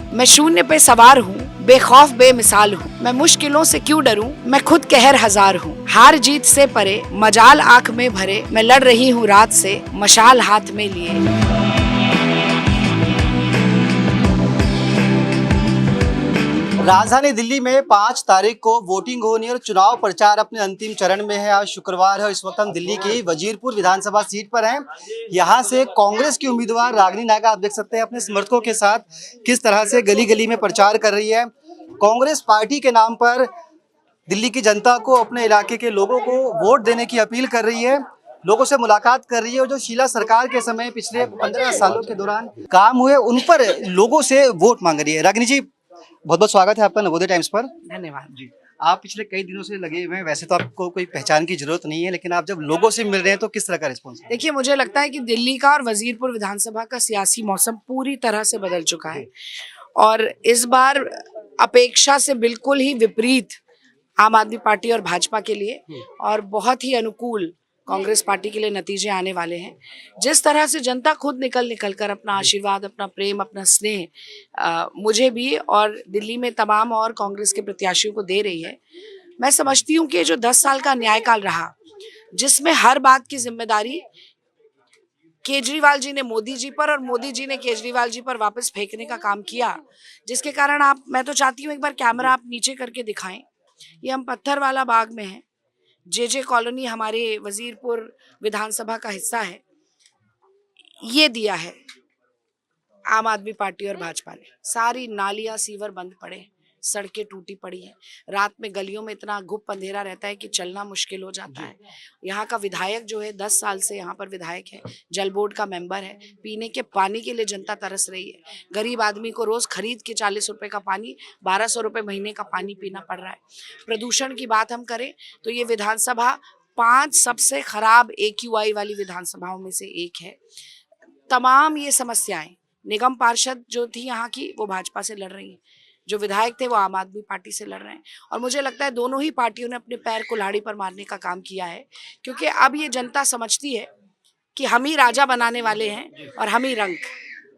मैं शून्य पे सवार हूँ, बेखौफ बेमिसाल हूँ। मैं मुश्किलों से क्यों डरूं, मैं खुद कहर हजार हूँ। हार जीत से परे, मजाल आंख में भरे, मैं लड़ रही हूँ रात से, मशाल हाथ में लिए। राजधानी दिल्ली में 5 तारीख को वोटिंग होनी है और चुनाव प्रचार अपने अंतिम चरण में है। आज शुक्रवार है और इस वक्त हम दिल्ली की वजीरपुर विधानसभा सीट पर हैं। यहाँ से कांग्रेस की उम्मीदवार रागिनी नायका आप देख सकते हैं अपने समर्थकों के साथ किस तरह से गली गली में प्रचार कर रही है। कांग्रेस पार्टी के नाम पर दिल्ली की जनता को, अपने इलाके के लोगों को वोट देने की अपील कर रही है, लोगों से मुलाकात कर रही है और जो शीला सरकार के समय पिछले 15 सालों के दौरान काम हुए उन पर लोगों से वोट मांग रही है। रागिनी जी, बहुत बहुत स्वागत है आपका नवोदय टाइम्स पर। धन्यवाद जी, आप पिछले कई दिनों से लगे हुए हैं। वैसे तो आपको कोई पहचान की जरूरत नहीं है, लेकिन आप जब लोगों से मिल रहे हैं तो किस तरह का रिस्पॉन्स है? देखिए, मुझे लगता है कि दिल्ली का और वजीरपुर विधानसभा का सियासी मौसम पूरी तरह से बदल चुका है और इस बार अपेक्षा से बिल्कुल ही विपरीत आम आदमी पार्टी और भाजपा के लिए और बहुत ही अनुकूल कांग्रेस पार्टी के लिए नतीजे आने वाले हैं। जिस तरह से जनता खुद निकल कर अपना आशीर्वाद, अपना प्रेम, अपना स्नेह मुझे भी और दिल्ली में तमाम और कांग्रेस के प्रत्याशियों को दे रही है, मैं समझती हूँ कि जो 10 साल का न्यायकाल रहा, जिसमें हर बात की जिम्मेदारी केजरीवाल जी ने मोदी जी पर और मोदी जी ने केजरीवाल जी पर वापस फेंकने का काम किया, जिसके कारण मैं तो चाहती हूँ एक बार कैमरा आप नीचे करके दिखाएं। ये हम पत्थर वाला बाग में हैं। जे कॉलोनी हमारे वजीरपुर विधानसभा का हिस्सा है। ये दिया है आम आदमी पार्टी और भाजपा ने। सारी नालियां सीवर बंद पड़े, सड़कें टूटी पड़ी हैं। रात में गलियों में इतना गुप्त अंधेरा रहता है कि चलना मुश्किल हो जाता है। यहाँ का विधायक जो है 10 साल से यहाँ पर विधायक है, जल बोर्ड का मेंबर है। पीने के पानी के लिए जनता तरस रही है। गरीब आदमी को रोज खरीद के 40 रुपए का पानी, 1200 रुपए महीने का पानी पीना पड़ रहा है। प्रदूषण की बात हम करें तो ये विधानसभा 5 सबसे खराब AQI वाली विधानसभाओं में से एक है। तमाम ये समस्याएं, निगम पार्षद जो थी यहाँ की वो भाजपा से लड़ रही हैं, जो विधायक थे वो आम आदमी पार्टी से लड़ रहे हैं और मुझे लगता है दोनों ही पार्टियों ने अपने पैर कुल्हाड़ी पर मारने का काम किया है, क्योंकि अब ये जनता समझती है कि हम ही राजा बनाने वाले हैं और हम ही रंग।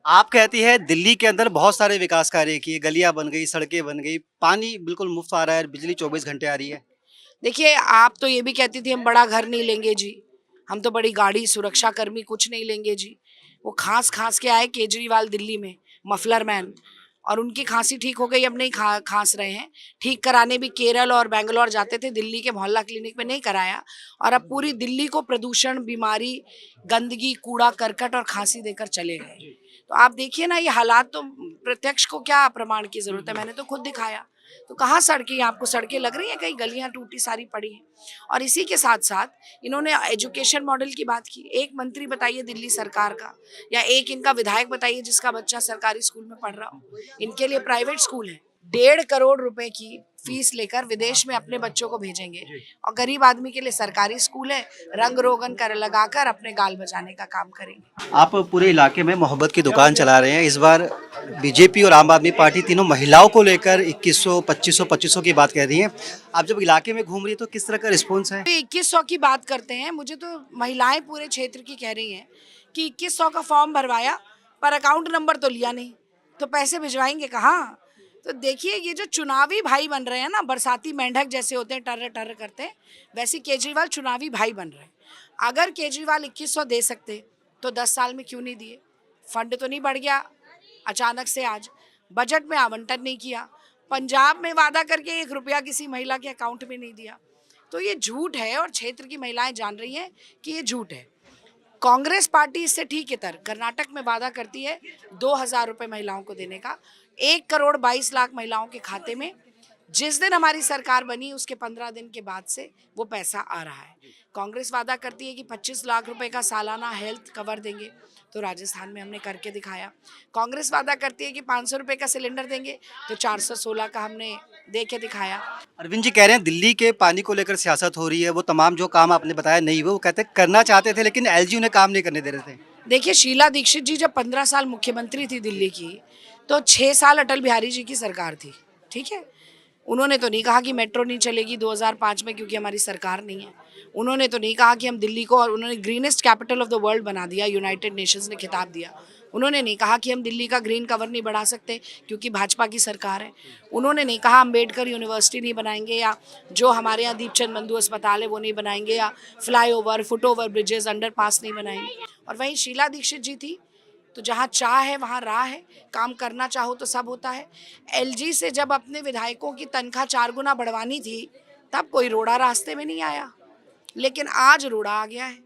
आप कहती है दिल्ली के अंदर बहुत सारे विकास कार्य किए, गलियां बन गई, सड़कें बन गई, पानी बिल्कुल मुफ्त आ रहा है, बिजली 24 घंटे आ रही है। देखिए, आप तो ये भी कहती थी हम बड़ा घर नहीं लेंगे जी, हम तो बड़ी गाड़ी, सुरक्षा कर्मी कुछ नहीं लेंगे जी। वो खांस खांस के आए केजरीवाल दिल्ली में, मफलर मैन, और उनकी खांसी ठीक हो गई, अब नहीं खांस रहे हैं। ठीक कराने भी केरल और बेंगलोर जाते थे, दिल्ली के मोहल्ला क्लिनिक में नहीं कराया और अब पूरी दिल्ली को प्रदूषण, बीमारी, गंदगी, कूड़ा करकट और खांसी देकर चले गए। तो आप देखिए ना, ये हालात तो प्रत्यक्ष को क्या प्रमाण की जरूरत है, मैंने तो खुद दिखाया। तो कहाँ सड़कें, आपको सड़कें लग रही हैं? कई गलियां टूटी सारी पड़ी हैं। और इसी के साथ साथ इन्होंने एजुकेशन मॉडल की बात की। एक मंत्री बताइए दिल्ली सरकार का, या एक इनका विधायक बताइए जिसका बच्चा सरकारी स्कूल में पढ़ रहा हो। इनके लिए प्राइवेट स्कूल है। 1.5 करोड़ रुपए की फीस लेकर विदेश में अपने बच्चों को भेजेंगे और गरीब आदमी के लिए सरकारी स्कूल है, रंग रोगन कर लगाकर अपने गाल बजाने का काम करेंगे। आप पूरे इलाके में मोहब्बत की दुकान चला रहे हैं। इस बार बीजेपी और आम आदमी पार्टी तीनों महिलाओं को लेकर 2100, 2500 की बात कह रही हैं। आप जब इलाके में घूम रही है तो किस तरह का रिस्पॉन्स है? 2100 की बात करते हैं, मुझे तो महिलाएं पूरे क्षेत्र की कह रही हैं कि 2100 का फॉर्म भरवाया पर अकाउंट नंबर तो लिया नहीं, तो पैसे भिजवाएंगे कहाँ? तो देखिए, ये जो चुनावी भाई बन रहे हैं ना, बरसाती मेंढक जैसे होते हैं, टर्र टर्र करते हैं, वैसे केजरीवाल चुनावी भाई बन रहे हैं। अगर केजरीवाल 2100 दे सकते तो 10 साल में क्यों नहीं दिए? फंड तो नहीं बढ़ गया अचानक से आज, बजट में आवंटन नहीं किया, पंजाब में वादा करके 1 रुपया किसी महिला के अकाउंट में नहीं दिया। तो ये झूठ है और क्षेत्र की महिलाएं जान रही हैं कि ये झूठ है। कांग्रेस पार्टी इससे ठीक इतर कर्नाटक में वादा करती है 2000 रुपए महिलाओं को देने का, 1 करोड़ 22 लाख महिलाओं के खाते में। जिस दिन हमारी सरकार बनी उसके 15 दिन के बाद से वो पैसा आ रहा है। कांग्रेस वादा करती है कि 25 लाख रुपए का सालाना हेल्थ कवर देंगे, तो राजस्थान में हमने करके दिखाया। कांग्रेस वादा करती है कि 500 रुपए का सिलेंडर देंगे, तो 416 का हमने दे के दिखाया। अरविंद जी कह रहे हैं दिल्ली के पानी को लेकर सियासत हो रही है, वो तमाम जो काम आपने बताया नहीं हुए। वो कहते हैं करना चाहते थे लेकिन एलजी उन्हें काम नहीं करने दे रहे थे। देखिए, शीला दीक्षित जी जब 15 साल मुख्यमंत्री थी दिल्ली की, तो 6 साल अटल बिहारी जी की सरकार थी, ठीक है। उन्होंने तो नहीं कहा कि मेट्रो नहीं चलेगी 2005 में, क्योंकि हमारी सरकार नहीं है। उन्होंने तो नहीं कहा कि हम दिल्ली को, और उन्होंने greenest capital of the world बना दिया, यूनाइटेड नेशंस ने खिताब दिया। उन्होंने नहीं कहा कि हम दिल्ली का ग्रीन कवर नहीं बढ़ा सकते क्योंकि भाजपा की सरकार है। उन्होंने नहीं कहा अम्बेडकर यूनिवर्सिटी नहीं बनाएंगे, या जो हमारे यहाँ दीपचंद बंधु अस्पताल है वो नहीं बनाएंगे, या फ्लाईओवर, फुटओवर ब्रिजेस, अंडरपास नहीं बनाएंगे। और वहीं शीला दीक्षित जी थी, तो जहाँ चाह है वहाँ राह है, काम करना चाहो तो सब होता है। एलजी से जब अपने विधायकों की तनख्वाह 4 गुना बढ़वानी थी तब कोई रोड़ा रास्ते में नहीं आया, लेकिन आज रोड़ा आ गया है।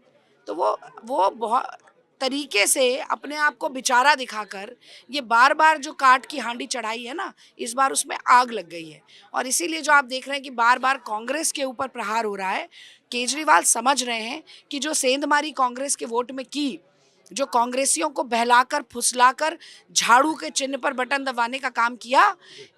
तो वो बहुत तरीके से अपने आप को बेचारा दिखाकर ये बार बार जो काट की हांडी चढ़ाई है ना, इस बार उसमें आग लग गई है। और इसीलिए जो आप देख रहे हैं कि बार बार कांग्रेस के ऊपर प्रहार हो रहा है। केजरीवाल समझ रहे हैं कि जो सेंधमारी कांग्रेस के वोट में की, जो कांग्रेसियों को बहलाकर फुसलाकर झाड़ू के चिन्ह पर बटन दबाने का काम किया,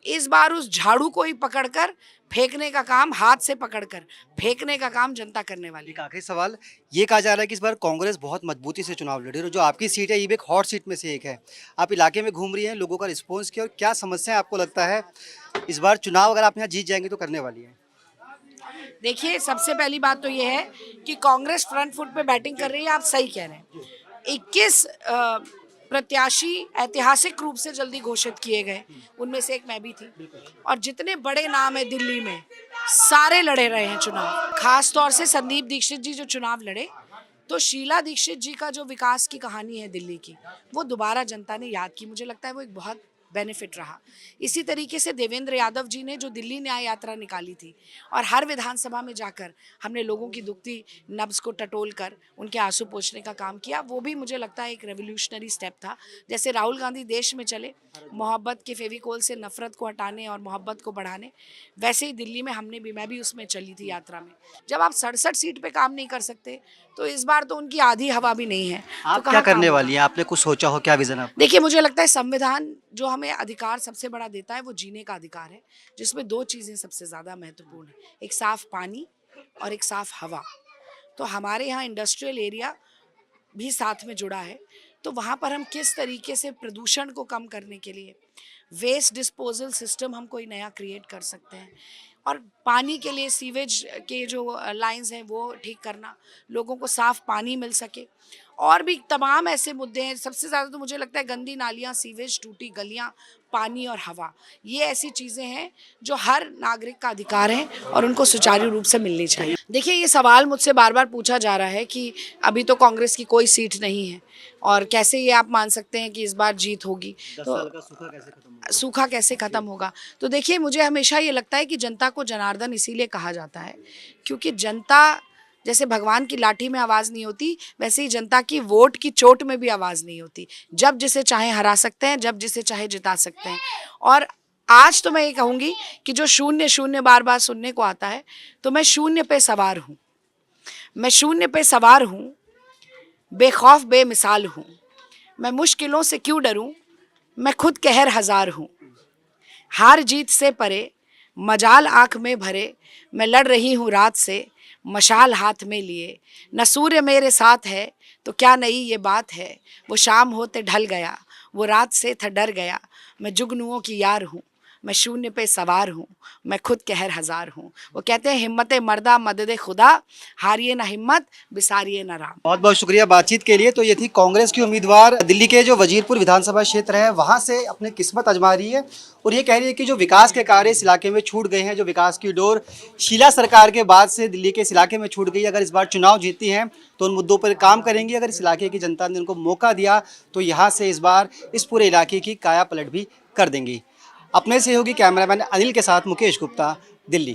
इस बार उस झाड़ू को ही पकड़कर फेंकने का काम, हाथ से पकड़कर फेंकने का काम जनता करने वाली। एक आखिरी सवाल, ये कहा जा रहा है कि इस बार कांग्रेस बहुत मजबूती से चुनाव लड़ी और जो आपकी सीट है ये भी एक हॉट सीट में से एक है। आप इलाके में घूम रही हैं, लोगों का रिस्पॉन्स किया, और क्या समस्या आपको लगता है इस बार चुनाव अगर आप यहाँ जीत जाएंगे तो करने वाली है? देखिए, सबसे पहली बात तो ये है कि कांग्रेस फ्रंट फुट पे बैटिंग कर रही है, आप सही कह रहे हैं। 21 प्रत्याशी ऐतिहासिक रूप से जल्दी घोषित किए गए, उनमें से एक मैं भी थी। और जितने बड़े नाम है दिल्ली में, सारे लड़े रहे हैं चुनाव। खास तौर से संदीप दीक्षित जी जो चुनाव लड़े, तो शीला दीक्षित जी का जो विकास की कहानी है दिल्ली की, वो दोबारा जनता ने याद की। मुझे लगता है वो एक बहुत बेनिफिट रहा। इसी तरीके से देवेंद्र यादव जी ने जो दिल्ली न्याय यात्रा निकाली थी और हर विधानसभा में जाकर हमने लोगों की दुखती नब्ज को टटोल कर उनके आंसू पोंछने का काम किया, वो भी मुझे लगता है एक रेवोल्यूशनरी स्टेप था। जैसे राहुल गांधी देश में चले मोहब्बत के फेविकोल से नफरत को हटाने और मोहब्बत को बढ़ाने, वैसे ही दिल्ली में मैं भी उसमें चली थी यात्रा में। जब आप 67 सीट पे काम नहीं कर सकते तो इस बार तो उनकी आधी हवा भी नहीं है। आप तो क्या करने वाली हैं? आपने कुछ सोचा हो, क्या विजन आप? देखिए, मुझे लगता है संविधान जो हमें अधिकार सबसे बड़ा देता है वो जीने का अधिकार है, जिसमें 2 चीज़ें सबसे ज़्यादा महत्वपूर्ण है, एक साफ पानी और एक साफ हवा। तो हमारे यहाँ इंडस्ट्रियल एरिया भी साथ में जुड़ा है, तो वहाँ पर हम किस तरीके से प्रदूषण को कम करने के लिए वेस्ट डिस्पोजल सिस्टम हम कोई नया क्रिएट कर सकते हैं, और पानी के लिए सीवेज के जो लाइंस हैं वो ठीक करना, लोगों को साफ पानी मिल सके, और भी तमाम ऐसे मुद्दे हैं। सबसे ज़्यादा तो मुझे लगता है गंदी नालियाँ, सीवेज, टूटी गलियाँ, पानी और हवा, ये ऐसी चीज़ें हैं जो हर नागरिक का अधिकार है और उनको सुचारू रूप से मिलनी चाहिए। देखिए, ये सवाल मुझसे बार बार पूछा जा रहा है कि अभी तो कांग्रेस की कोई सीट नहीं है और कैसे ये आप मान सकते हैं कि इस बार जीत होगी। 10 तो साल का सूखा कैसे खत्म होगा? तो देखिए, मुझे हमेशा ये लगता है कि जनता को जनार्दन इसीलिए कहा जाता है क्योंकि जनता, जैसे भगवान की लाठी में आवाज़ नहीं होती, वैसे ही जनता की वोट की चोट में भी आवाज़ नहीं होती। जब जिसे चाहे हरा सकते हैं, जब जिसे चाहे जिता सकते हैं। और आज तो मैं ये कहूँगी कि जो शून्य शून्य बार बार सुनने को आता है, तो मैं शून्य पे सवार हूँ, मैं शून्य पे सवार हूँ, बेखौफ बेमिसाल हूँ। मैं मुश्किलों से क्यों डरूँ, मैं खुद कहर हजार हूँ। हार जीत से परे, मजाल आँख में भरे, मैं लड़ रही हूँ रात से, मशाल हाथ में लिए। न सूर्य मेरे साथ है तो क्या नई ये बात है, वो शाम होते ढल गया, वो रात से था डर गया। मैं जुगनुओं की यार हूँ, मैं शून्य पे सवार हूँ, मैं खुद कहर हजार हूँ। वो कहते हैं हिम्मत मर्दा मदद खुदा, हारिए ना हिम्मत बिसारिए ना राम। बहुत बहुत शुक्रिया बातचीत के लिए। तो ये थी कांग्रेस की उम्मीदवार, दिल्ली के जो वजीरपुर विधानसभा क्षेत्र है वहाँ से अपनी किस्मत आजमा रही है और ये कह रही है कि जो विकास के कार्य इस इलाके में छूट गए हैं, जो विकास की डोर शीला सरकार के बाद से दिल्ली के इस इलाके में छूट गई, अगर इस बार चुनाव जीतती हैं तो उन मुद्दों पर काम करेंगी। अगर इस इलाके की जनता ने उनको मौका दिया तो यहाँ से इस बार इस पूरे इलाके की काया पलट भी कर देंगी। अपने सहयोगी कैमरामैन अनिल के साथ मुकेश गुप्ता, दिल्ली।